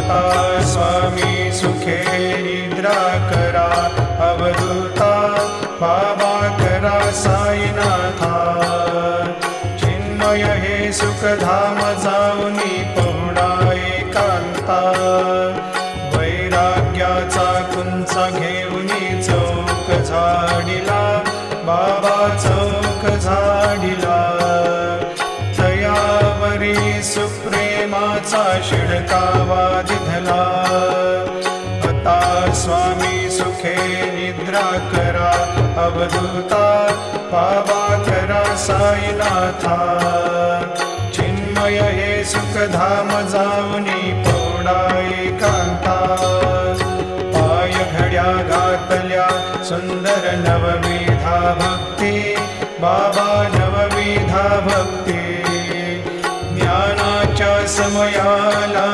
आता स्वामी सुखे निद्रा करा, अवधूता बाबा करा साईनाथा। चिन्मय हे सुखधाम जाऊनी पहुडा एकांता, वैराग्याचा कुंचा घेऊनी चौक झाडिला, बाबा चौक झाडिला। तयावरी सुप्रेमाचा शिडकावा दिधला, आता स्वामी सुखे निद्रा करा, अवधूता बाबा करा साईनाथा। चिन्मय हे सुखधाम जाऊनी पहुडा एकांता, पाय घड्या घातल्या सुंदर नवविधा भक्ती, बाबा नवविधा भक्ती। ज्ञानाच्या समयाला